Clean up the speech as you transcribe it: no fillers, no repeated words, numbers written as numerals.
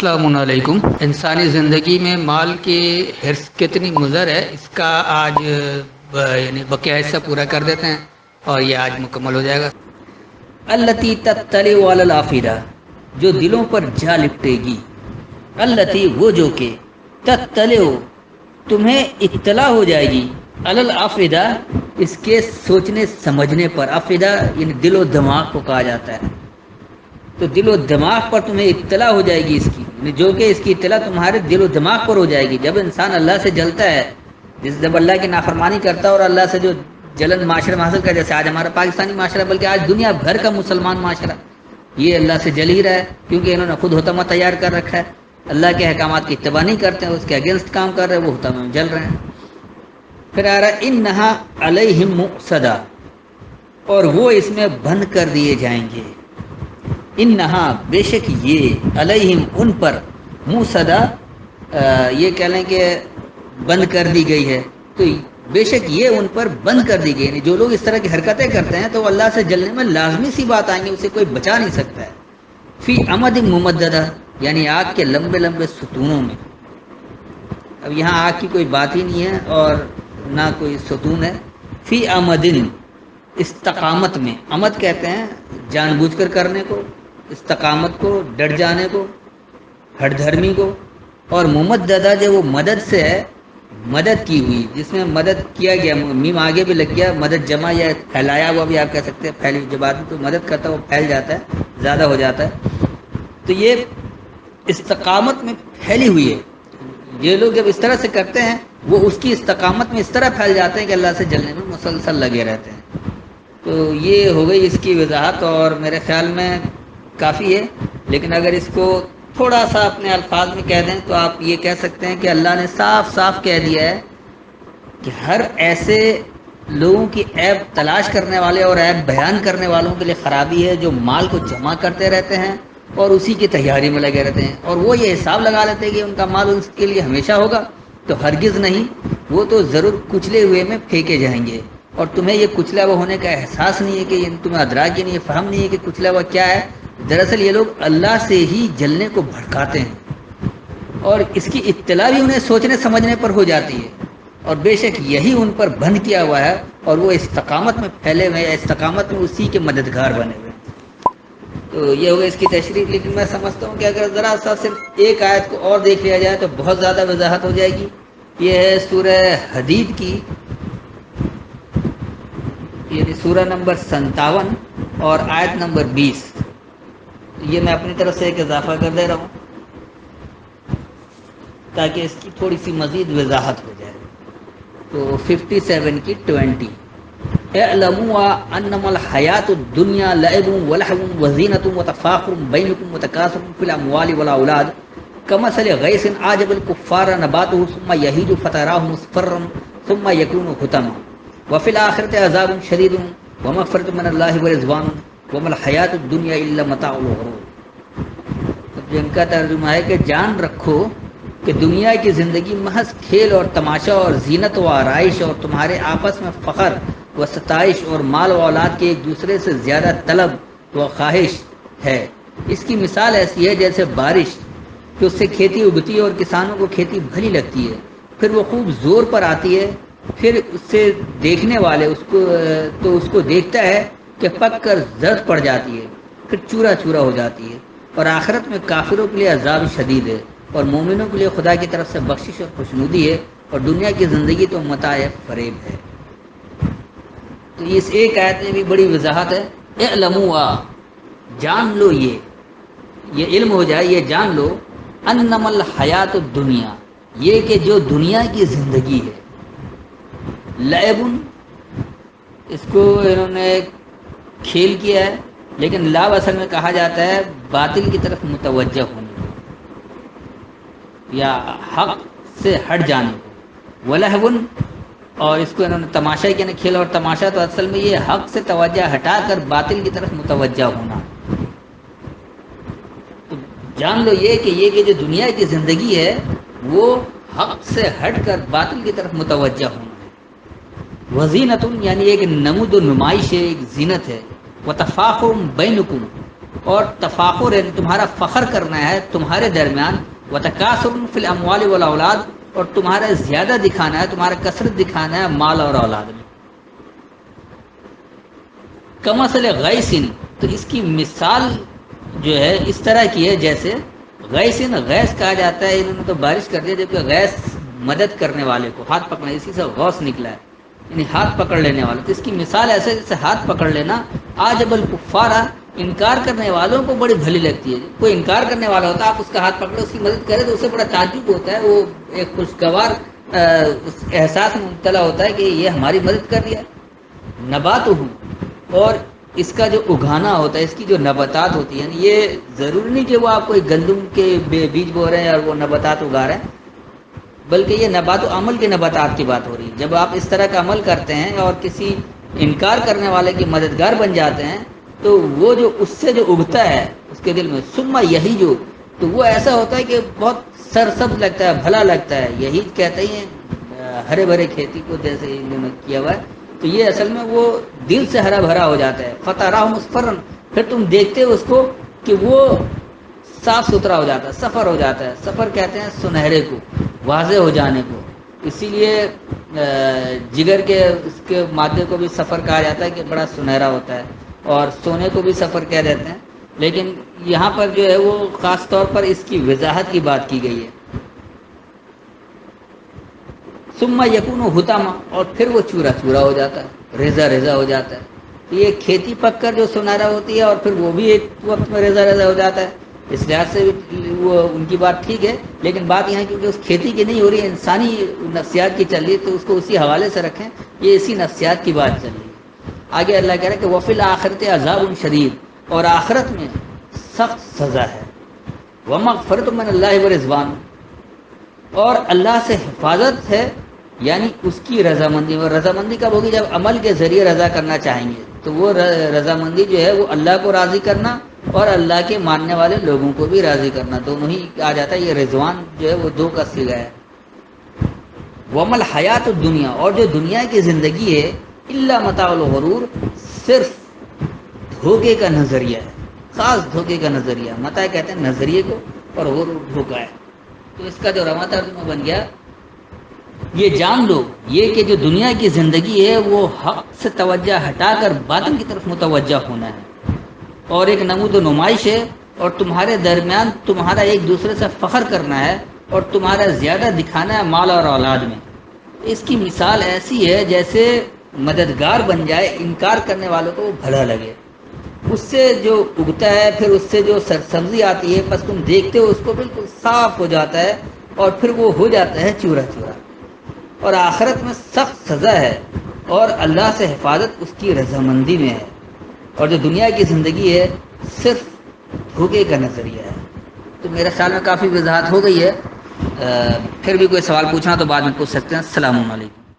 السلام علیکم۔ انسانی زندگی میں مال کی حرص کتنی مضر ہے، اس کا آج یعنی بقیہ حصہ پورا کر دیتے ہیں اور یہ آج مکمل ہو جائے گا۔ التی تطلع علی الافئدہ، جو دلوں پر جا لپٹے گی۔ التی، وہ جو کہ تطلع، تمہیں اطلاع ہو جائے گی، علی الافئدہ، اس کے سوچنے سمجھنے پر۔ افئدہ یعنی دل و دماغ کو کہا جاتا ہے، تو دل و دماغ پر تمہیں اطلاع ہو جائے گی اس کی، یعنی جو کہ اس کی اطلاع تمہارے دل و دماغ پر ہو جائے گی۔ جب انسان اللہ سے جلتا ہے، جب اللہ کی نافرمانی کرتا ہے اور اللہ سے جو جلن معاشرے میں حاصل کر، جیسے آج ہمارا پاکستانی معاشرہ، بلکہ آج دنیا بھر کا مسلمان معاشرہ یہ اللہ سے جل ہی رہا ہے، کیونکہ انہوں نے خود حطمہ تیار کر رکھا ہے، اللہ کے احکامات کی اتباع نہیں کرتے ہیں، اس کے اگینسٹ کام کر رہے ہیں، وہ حطمہ میں جل رہے ہیں۔ پھر آ رہا ہے انہا علیہم مؤصدہ، اور وہ اس میں بند کر دیے جائیں گے۔ انہا، بے شک یہ، علیہم، ان پر، مؤصدہ، یہ کہہ لیں کہ بند کر دی گئی ہے، تو بے شک یہ ان پر بند کر دی گئی، یعنی جو لوگ اس طرح کی حرکتیں کرتے ہیں تو وہ اللہ سے جلنے میں لازمی سی بات آئیں گے، اسے کوئی بچا نہیں سکتا ہے۔ فی امد ممددہ، یعنی آگ کے لمبے لمبے ستونوں میں۔ اب یہاں آگ کی کوئی بات ہی نہیں ہے اور نہ کوئی ستون ہے۔ فی امدن، استقامت میں، امد کہتے ہیں جان بوجھ کر کرنے کو، استقامت کو، ڈٹ جانے کو، ہٹ دھرمی کو، اور ممددہ جو وہ مدد سے ہے، مدد کی ہوئی، جس میں مدد کیا گیا، میم آگے بھی لگ گیا، مدد جمع یا پھیلایا ہوا بھی آپ کہہ سکتے ہیں، پھیلی جب آدمی تو مدد کرتا ہے وہ پھیل جاتا ہے، زیادہ ہو جاتا ہے، تو یہ استقامت میں پھیلی ہوئی ہے۔ یہ لوگ جب اس طرح سے کرتے ہیں وہ اس کی استقامت میں اس طرح پھیل جاتے ہیں کہ اللہ سے جلنے میں مسلسل لگے رہتے ہیں۔ تو یہ ہو گئی اس کی وضاحت، اور میرے خیال میں کافی ہے، لیکن اگر اس کو تھوڑا سا اپنے الفاظ میں کہہ دیں تو آپ یہ کہہ سکتے ہیں کہ اللہ نے صاف صاف کہہ دیا ہے کہ ہر ایسے لوگوں کی عیب تلاش کرنے والے اور عیب بیان کرنے والوں کے لیے خرابی ہے جو مال کو جمع کرتے رہتے ہیں اور اسی کی تیاری میں لگے رہتے ہیں، اور وہ یہ حساب لگا لیتے ہیں کہ ان کا مال اس کے لیے ہمیشہ ہوگا، تو ہرگز نہیں، وہ تو ضرور کچلے ہوئے میں پھینکے جائیں گے، اور تمہیں یہ کچلا ہوا ہونے کا احساس نہیں ہے، کہ تمہیں ادراک ہی نہیں ہے، فہم نہیں ہے کہ کچلا ہوا کیا ہے۔ دراصل یہ لوگ اللہ سے ہی جلنے کو بھڑکاتے ہیں، اور اس کی اطلاع بھی انہیں سوچنے سمجھنے پر ہو جاتی ہے، اور بے شک یہی ان پر بند کیا ہوا ہے، اور وہ استقامت میں پھیلے ہوئے ہیں، استقامت میں اسی کے مددگار بنے ہوئے ہیں۔ تو یہ ہوگا اس کی تشریح، لیکن میں سمجھتا ہوں کہ اگر ذرا سا صرف ایک آیت کو اور دیکھ لیا جائے تو بہت زیادہ وضاحت ہو جائے گی۔ یہ ہے سورہ حدید کی، یعنی سورہ نمبر 57 اور آیت نمبر 20۔ یہ میں اپنی طرف سے ایک اضافہ کر دے رہا ہوں تاکہ اس کی تھوڑی سی مزید وضاحت ہو جائے۔ تو 57 کی 20، اعلموا انما الحیات الدنیا لعب ولہو وزینۃ وتفاخر بینکم وتکاثر فی الاموال والاولاد کمثل غیث اعجب الکفار نباتہ ثم یہیج فتراہ مصفرا ثم یکون حطما وفی الآخرۃ عذاب شدید ومغفرۃ من اللہ ورضوان وما الحیات الدنیا الا متاع الغرور۔ جن کا ترجمہ ہے کہ جان رکھو کہ دنیا کی زندگی محض کھیل اور تماشا اور زینت و آرائش اور تمہارے آپس میں فخر و ستائش اور مال و اولاد کے ایک دوسرے سے زیادہ طلب و خواہش ہے۔ اس کی مثال ایسی ہے جیسے بارش کہ اس سے کھیتی اگتی ہے اور کسانوں کو کھیتی بھلی لگتی ہے، پھر وہ خوب زور پر آتی ہے، پھر اس سے دیکھنے والے اس کو دیکھتا ہے کہ پک کر زرد پڑ جاتی ہے، پھر چورا چورا ہو جاتی ہے، اور آخرت میں کافروں کے لیے عذاب شدید ہے، اور مومنوں کے لیے خدا کی طرف سے بخشش اور خوشنودی ہے، اور دنیا کی زندگی تو متاع فریب ہے۔ تو اس ایک آیت میں بھی بڑی وضاحت ہے۔ اعلموا، جان لو، یہ علم ہو جائے، یہ جان لو، انما الحیات الدنیا، یہ کہ جو دنیا کی زندگی ہے، لعب، اس کو انہوں نے کھیل کیا ہے، لیکن لعب اصل میں کہا جاتا ہے باطل کی طرف متوجہ ہونے کو یا حق سے ہٹ جانے کو، ولہو، اور اس کو انہوں نے تماشا کیا، کھیل اور تماشا، تو اصل میں یہ حق سے توجہ ہٹا کر باطل کی طرف متوجہ ہونا۔ تو جان لو یہ کہ جو دنیا کی زندگی ہے وہ حق سے ہٹ کر باطل کی طرف متوجہ ہونا ہے۔ وزینۃ، یعنی ایک نمود و نمائش ہے، ایک زینت ہے۔ وتفاخر بینکم، اور تفاخر ہے تمہارا فخر کرنا ہے تمہارے درمیان، وتکاثر فی الاموال والاولاد، اور تمہارا زیادہ دکھانا ہے، تمہارا کثرت دکھانا ہے مال اور اولاد میں. کمثل غیث، تو اس کی مثال جو ہے اس طرح کی ہے جیسے غیث، غیث کہا جاتا ہے، انہوں نے تو بارش کر دیا، جبکہ غیث مدد کرنے والے کو، ہاتھ پکڑنا، اسی سے غوث نکلا ہے، یعنی ہاتھ پکڑ لینے والا. تو اس کی مثال ایسے جیسے ہاتھ پکڑ لینا، عجب الکفارہ، انکار کرنے والوں کو بڑی بھلی لگتی ہے. کوئی انکار کرنے والا ہوتا ہے، آپ اس کا ہاتھ پکڑے، اس کی مدد کرے، تو اسے بڑا تعجب ہوتا ہے، وہ ایک خوشگوار اس احساس میں مبتلا ہوتا ہے کہ یہ ہماری مدد کر رہا ہے. نبات ہوں، اور اس کا جو اگانا ہوتا ہے، اس کی جو نباتات ہوتی ہیں، یہ ضروری نہیں کہ وہ آپ کوئی گندم کے بیج بو رہے ہیں اور وہ نباتات اگا رہے ہیں، بلکہ یہ نبات و عمل کے نباتات کی بات ہو رہی ہے. جب آپ اس طرح کا عمل کرتے ہیں اور کسی انکار کرنے والے کی مددگار بن جاتے ہیں، تو وہ جو اس سے جو اگتا ہے اس کے دل میں، سما یہی جو، تو وہ ایسا ہوتا ہے کہ بہت سرسبز لگتا ہے، بھلا لگتا ہے. یہی کہتے ہیں ہرے بھرے کھیتی کو جیسے انہوں نے کیا ہوا ہے، تو یہ اصل میں وہ دل سے ہرا بھرا ہو جاتا ہے. فتراہ مصفرن، پھر تم دیکھتے ہو اس کو کہ وہ صاف ستھرا ہو جاتا ہے، سفر ہو جاتا ہے. سفر کہتے ہیں سنہرے کو، واضح ہو جانے کو. اسی لیے جگر کے اس کے مادے کو بھی سفر کہا جاتا ہے کہ بڑا سنہرا ہوتا ہے، اور سونے کو بھی سفر کہہ دیتے ہیں. لیکن یہاں پر جو ہے وہ خاص طور پر اس کی وضاحت کی بات کی گئی ہے. ثم یکون حطاما، اور پھر وہ چورا چورا ہو جاتا ہے، ریزا ریزا ہو جاتا ہے. تو یہ کھیتی پک کر جو سنہرا ہوتی ہے، اور پھر وہ بھی ایک وقت میں ریزا ریزا ہو جاتا ہے. اس لحاظ سے وہ ان کی بات ٹھیک ہے، لیکن بات یہاں کیونکہ اس کھیتی کی نہیں ہو رہی ہے، انسانی نفسیات کی چل رہی ہے، تو اس کو اسی حوالے سے رکھیں. یہ اسی نفسیات کی بات چل رہی ہے. آگے اللہ کہہ رہا ہے کہ وفی الآخرت عذاب شدید، اور آخرت میں سخت سزا ہے. ومغفرۃ من اللہ ورضوان، اور اللہ سے حفاظت ہے، یعنی اس کی رضامندی. اور رضامندی کب ہوگی؟ جب عمل کے ذریعے رضا کرنا چاہیں گے، تو وہ رضامندی جو ہے وہ اللہ کو راضی کرنا اور اللہ کے ماننے والے لوگوں کو بھی راضی کرنا، دونوں ہی آ جاتا ہے. یہ رضوان جو ہے وہ دو کا صیغہ ہے. ومل حیات الدنیا، اور جو دنیا کی زندگی ہے، الا متاع الغرور، صرف دھوکے کا نظریہ ہے، خاص دھوکے کا نظریہ. متاع کہتے ہیں نظریے کو، اور غرور دھوکا ہے. تو اس کا جو رواں ترجمہ بن گیا، یہ جان لو یہ کہ جو دنیا کی زندگی ہے وہ حق سے توجہ ہٹا کر باطن کی طرف متوجہ ہونا ہے، اور ایک نمود و نمائش ہے، اور تمہارے درمیان تمہارا ایک دوسرے سے فخر کرنا ہے، اور تمہارا زیادہ دکھانا ہے مال اور اولاد میں. اس کی مثال ایسی ہے جیسے مددگار بن جائے، انکار کرنے والوں کو وہ بھلا لگے. اس سے جو اگتا ہے، پھر اس سے جو سرسبزی آتی ہے، بس تم دیکھتے ہو اس کو بالکل صاف ہو جاتا ہے، اور پھر وہ ہو جاتا ہے چورا چورا. اور آخرت میں سخت سزا ہے، اور اللہ سے حفاظت اس کی رضامندی میں ہے. اور جو دنیا کی زندگی ہے صرف دھوکے کا نظریہ ہے. تو میرے خیال میں کافی وضاحت ہو گئی ہے. پھر بھی کوئی سوال پوچھنا تو بعد میں پوچھ سکتے ہیں. السلام علیکم.